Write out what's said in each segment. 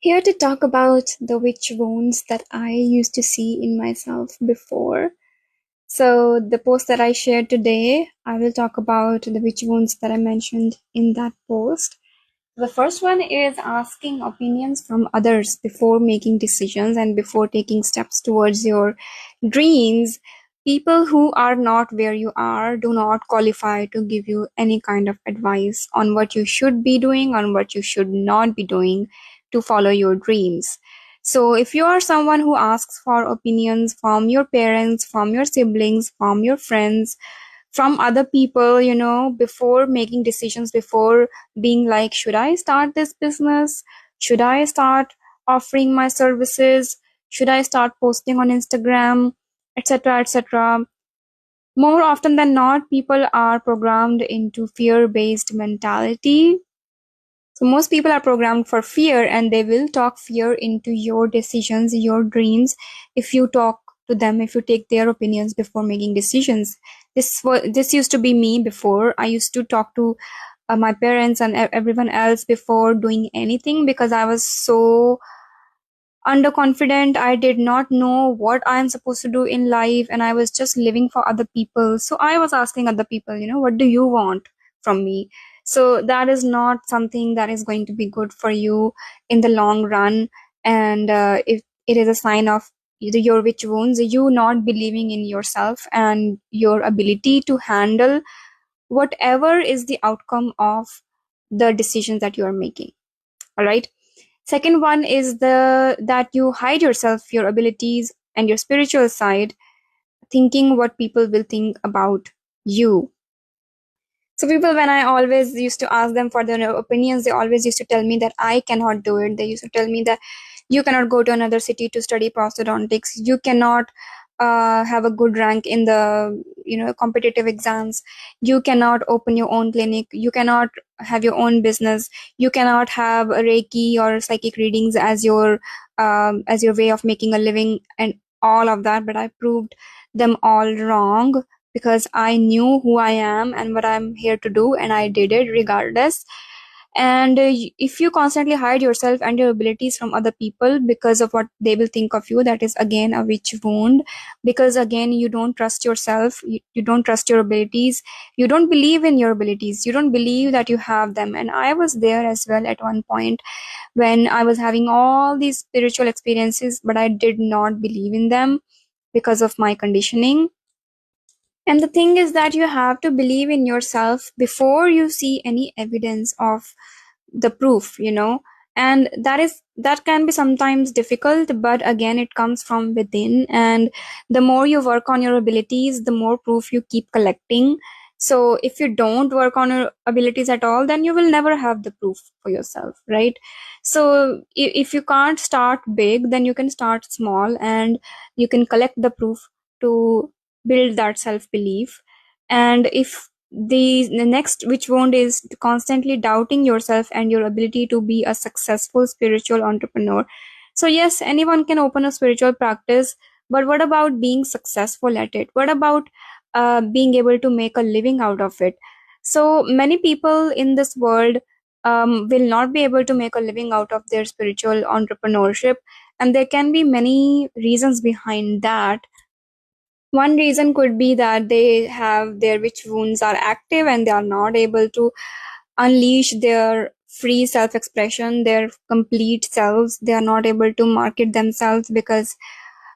Here to talk about the witch wounds that I used to see in myself before. So, the post that I shared today, I will talk about the witch wounds that I mentioned in that post. The first one is asking opinions from others before making decisions and before taking steps towards your dreams. People who are not where you are do not qualify to give you any kind of advice on what you should be doing, on what you should not be doing to follow your dreams. So, if you are someone who asks for opinions from your parents, from your siblings, from your friends, from other people, before making decisions, before being like, should I start this business? Should I start offering my services? Should I start posting on Instagram, etc., etc.? More often than not, people are programmed into fear-based mentality. So most people are programmed for fear, and they will talk fear into your decisions, your dreams. If you talk to them, if you take their opinions before making decisions, this used to be me before. I used to talk to my parents and everyone else before doing anything because I was so underconfident. I did not know what I am supposed to do in life, and I was just living for other people. So I was asking other people, what do you want from me? So that is not something that is going to be good for you in the long run. And if it is a sign of your witch wounds, you not believing in yourself and your ability to handle whatever is the outcome of the decisions that you are making. All right. Second one is that you hide yourself, your abilities, and your spiritual side, thinking what people will think about you. So people, when I always used to ask them for their opinions, they always used to tell me that I cannot do it. They used to tell me that you cannot go to another city to study prosthodontics. You cannot have a good rank in the competitive exams. You cannot open your own clinic. You cannot have your own business. You cannot have Reiki or psychic readings as your way of making a living and all of that. But I proved them all wrong because I knew who I am and what I'm here to do, and I did it regardless. And if you constantly hide yourself and your abilities from other people because of what they will think of you, that is again a witch wound. Because again, you don't trust yourself, you don't trust your abilities, you don't believe in your abilities, you don't believe that you have them. And I was there as well at one point when I was having all these spiritual experiences, but I did not believe in them because of my conditioning. And the thing is that you have to believe in yourself before you see any evidence of the proof, and that can be sometimes difficult, but again, it comes from within. And the more you work on your abilities, the more proof you keep collecting. So if you don't work on your abilities at all, then you will never have the proof for yourself, right? So if you can't start big, then you can start small and you can collect the proof to build that self-belief. And if the next witch wound is constantly doubting yourself and your ability to be a successful spiritual entrepreneur. So yes, anyone can open a spiritual practice, but what about being successful at it? What about being able to make a living out of it? So many people in this world will not be able to make a living out of their spiritual entrepreneurship, and there can be many reasons behind that. One reason could be that they have their witch wounds are active and they are not able to unleash their free self-expression, their complete selves. They are not able to market themselves because,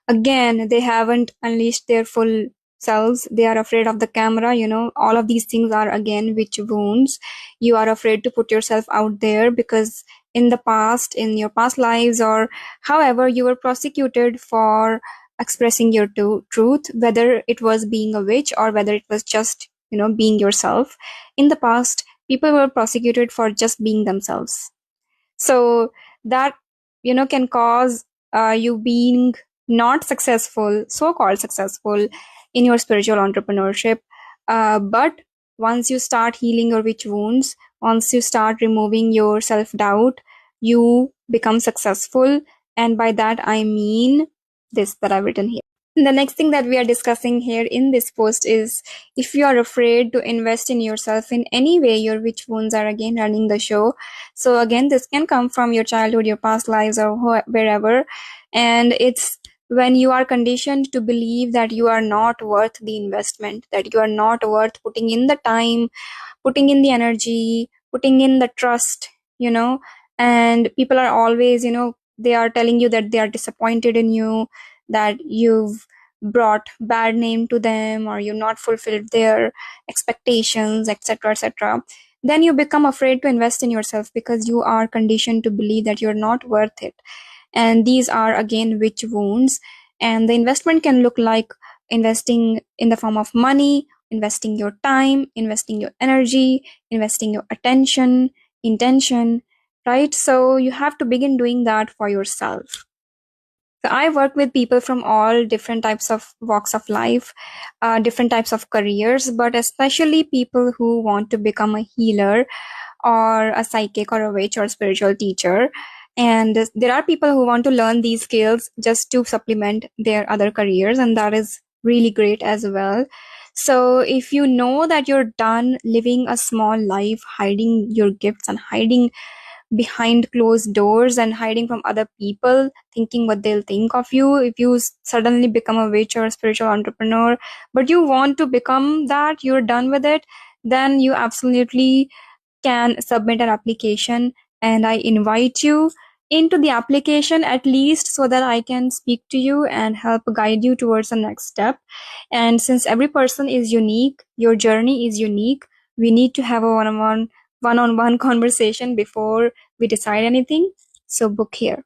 again, they haven't unleashed their full selves. They are afraid of the camera. All of these things are again witch wounds. You are afraid to put yourself out there because in the past, in your past lives, or however, you were prosecuted for expressing your truth, whether it was being a witch or whether it was just being yourself. In the past, people were prosecuted for just being themselves. So that can cause you being not successful, so-called successful, in your spiritual entrepreneurship. But once you start healing your witch wounds, once you start removing your self-doubt, you become successful. And by that I mean this that I've written here. The next thing that we are discussing here in this post is, if you are afraid to invest in yourself in any way, your witch wounds are again running the show. So again, this can come from your childhood, your past lives, or wherever. And it's when you are conditioned to believe that you are not worth the investment, that you are not worth putting in the time, putting in the energy, putting in the trust, and people are always, they are telling you that they are disappointed in you, that you've brought bad name to them, or you've not fulfilled their expectations, etc., etc. Then you become afraid to invest in yourself because you are conditioned to believe that you're not worth it. And these are again witch wounds. And the investment can look like investing in the form of money, investing your time, investing your energy, investing your attention, intention, right? So you have to begin doing that for yourself. So I work with people from all different types of walks of life, different types of careers, but especially people who want to become a healer or a psychic or a witch or spiritual teacher. And there are people who want to learn these skills just to supplement their other careers, and that is really great as well. So if you know that you're done living a small life, hiding your gifts and hiding behind closed doors and hiding from other people, thinking what they'll think of you, if you suddenly become a witch or a spiritual entrepreneur, but you want to become that, you're done with it, then you absolutely can submit an application, and I invite you into the application, at least so that I can speak to you and help guide you towards the next step. And since every person is unique, your journey is unique, we need to have a one-on-one conversation before we decide anything. So book here.